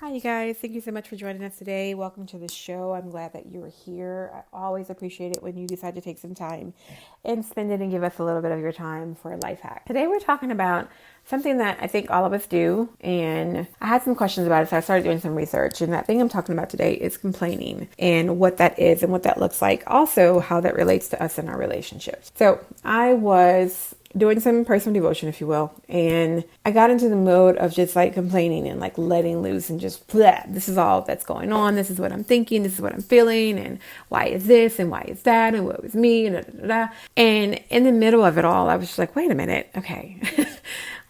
Hi, you guys. Thank you so much for joining us today. Welcome to the show. I'm glad that you're here. I always appreciate it when you decide to take some time and spend it and give us a little bit of your time for a life hack. Today, we're talking about something that I think all of us do, and I had some questions about it, so I started doing some research. And that thing I'm talking about today is complaining and what that is and what that looks like. Also, how that relates to us in our relationships. So, I was doing some personal devotion, if you will, and I got into the mode of just like complaining and like letting loose and just blah, this is all that's going on, this is what I'm thinking, this is what I'm feeling, and why is this and why is that and what was me and da, da, da, da. And in the middle of it all, I was just like, wait a minute, okay.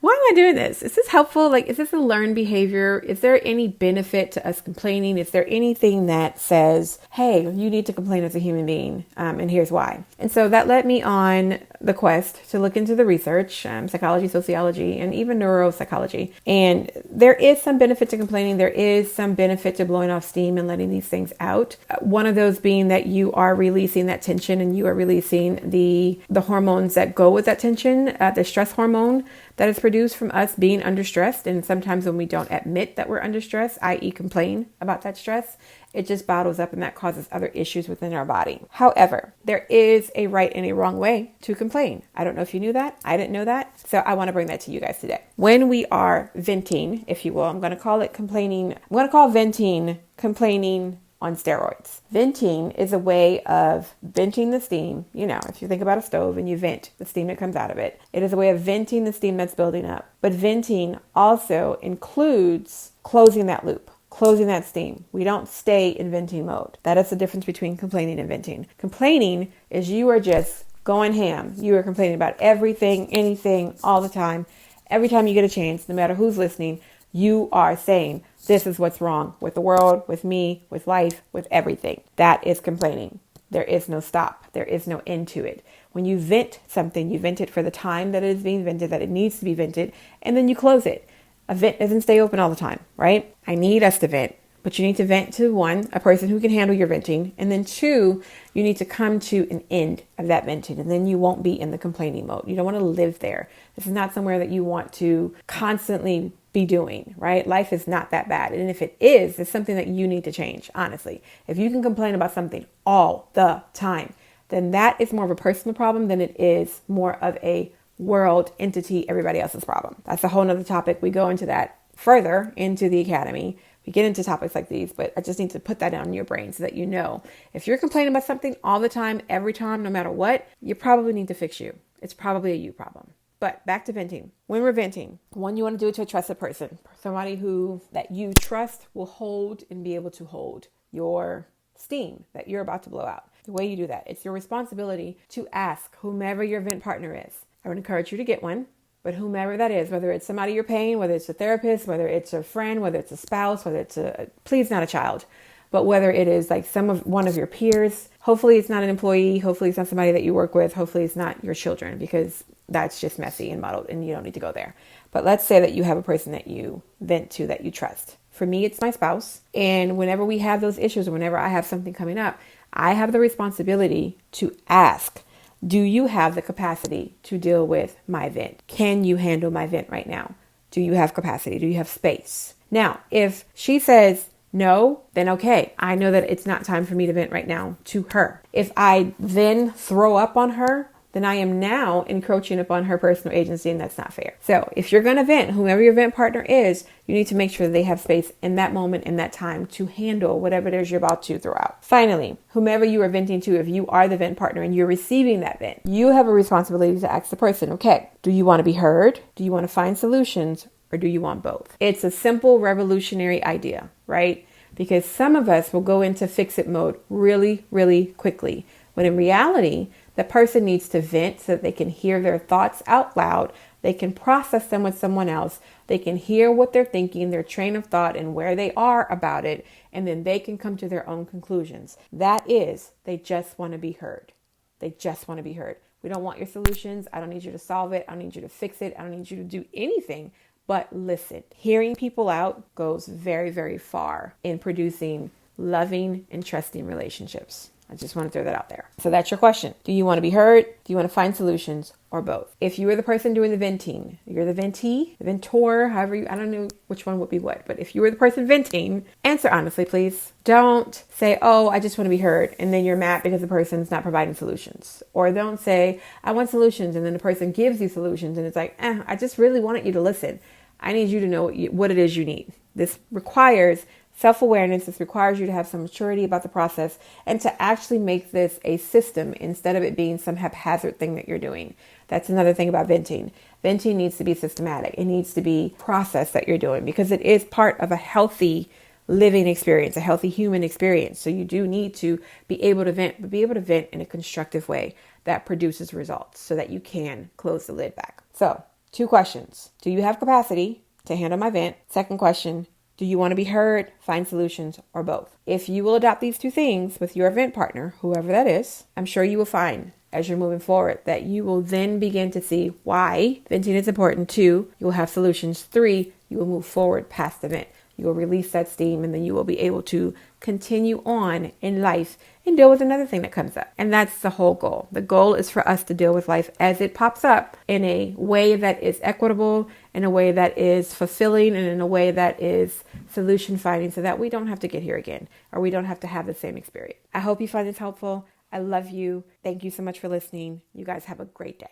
Why am I doing this? Is this helpful? Like, is this a learned behavior? Is there any benefit to us complaining? Is there anything that says, hey, you need to complain as a human being? And here's why. And so that led me on the quest to look into the research, psychology, sociology, and even neuropsychology. And there is some benefit to complaining. There is some benefit to blowing off steam and letting these things out. One of those being that you are releasing that tension and you are releasing the hormones that go with that tension, the stress hormone that is produced from us being under stress. And sometimes when we don't admit that we're under stress, i.e. complain about that stress, it just bottles up and that causes other issues within our body. However, there is a right and a wrong way to complain. I don't know if you knew that. I didn't know that. So I want to bring that to you guys today. When we are venting, if you will, I'm going to call it complaining. I'm going to call venting complaining on steroids. Venting is a way of venting the steam. You know, if you think about a stove and you vent the steam that comes out of it, it is a way of venting the steam that's building up. But venting also includes closing that loop, closing that steam. We don't stay in venting mode. That is the difference between complaining and venting. Complaining is you are just going ham. You are complaining about everything, anything, all the time. Every time you get a chance, no matter who's listening, you are saying, this is what's wrong with the world, with me, with life, with everything. That is complaining. There is no stop. There is no end to it. When you vent something, you vent it for the time that it is being vented, that it needs to be vented, and then you close it. A vent doesn't stay open all the time, right? I need us to vent, but you need to vent to one, a person who can handle your venting, and then two, you need to come to an end of that venting, and then you won't be in the complaining mode. You don't want to live there. This is not somewhere that you want to constantly be doing, right? Life is not that bad. And if it is, it's something that you need to change, honestly. If you can complain about something all the time, then that is more of a personal problem than it is more of a world entity, everybody else's problem. That's a whole nother topic. We go into that further into the academy. We get into topics like these, but I just need to put that down in your brain so that you know if you're complaining about something all the time, every time, no matter what, you probably need to fix you. It's probably a you problem. But back to venting. When we're venting, one, you want to do it to a trusted person, somebody who that you trust will hold and be able to hold your steam that you're about to blow out. The way you do that, it's your responsibility to ask whomever your vent partner is. I would encourage you to get one, but whomever that is, whether it's somebody you're paying, whether it's a therapist, whether it's a friend, whether it's a spouse, whether it's please not a child, but whether it is like one of your peers, hopefully it's not an employee, hopefully it's not somebody that you work with, hopefully it's not your children, because that's just messy and muddled and you don't need to go there. But let's say that you have a person that you vent to that you trust. For me, it's my spouse. And whenever we have those issues or whenever I have something coming up, I have the responsibility to ask, do you have the capacity to deal with my vent? Can you handle my vent right now? Do you have capacity? Do you have space? Now, if she says no, then okay. I know that it's not time for me to vent right now to her. If I then throw up on her, then I am now encroaching upon her personal agency, and that's not fair. So if you're going to vent, whomever your vent partner is, you need to make sure that they have space in that moment, in that time, to handle whatever it is you're about to throw out. Finally, whomever you are venting to, if you are the vent partner and you're receiving that vent, you have a responsibility to ask the person, okay, do you want to be heard? Do you want to find solutions? Or do you want both? It's a simple revolutionary idea, right? Because some of us will go into fix-it mode really, really quickly. When in reality, the person needs to vent so that they can hear their thoughts out loud. They can process them with someone else. They can hear what they're thinking, their train of thought, and where they are about it. And then they can come to their own conclusions. That is, they just want to be heard. They just want to be heard. We don't want your solutions. I don't need you to solve it. I don't need you to fix it. I don't need you to do anything but listen. Hearing people out goes very, very far in producing loving and trusting relationships. I just want to throw that out there. So that's your question. Do you want to be heard? Do you want to find solutions, or both? If you are the person doing the venting, you're the ventee, the ventor, however I don't know which one would be what, but if you were the person venting, answer honestly, please. Don't say, oh, I just want to be heard, and then you're mad because the person's not providing solutions. Or don't say, I want solutions, and then the person gives you solutions, and it's like, I just really wanted you to listen. I need you to know what it is you need. This requires self-awareness. This requires you to have some maturity about the process and to actually make this a system instead of it being some haphazard thing that you're doing. That's another thing about venting. Venting needs to be systematic. It needs to be process that you're doing because it is part of a healthy living experience, a healthy human experience. So you do need to be able to vent, but be able to vent in a constructive way that produces results so that you can close the lid back. So 2 questions. Do you have capacity to handle my vent? Second question, do you want to be heard, find solutions, or both? If you will adopt these 2 things with your event partner, whoever that is, I'm sure you will find as you're moving forward that you will then begin to see why venting is important. 2, you will have solutions. 3, you will move forward past the vent. You will release that steam, and then you will be able to continue on in life and deal with another thing that comes up. And that's the whole goal. The goal is for us to deal with life as it pops up in a way that is equitable, in a way that is fulfilling, and in a way that is solution finding so that we don't have to get here again or we don't have to have the same experience. I hope you find this helpful. I love you. Thank you so much for listening. You guys have a great day.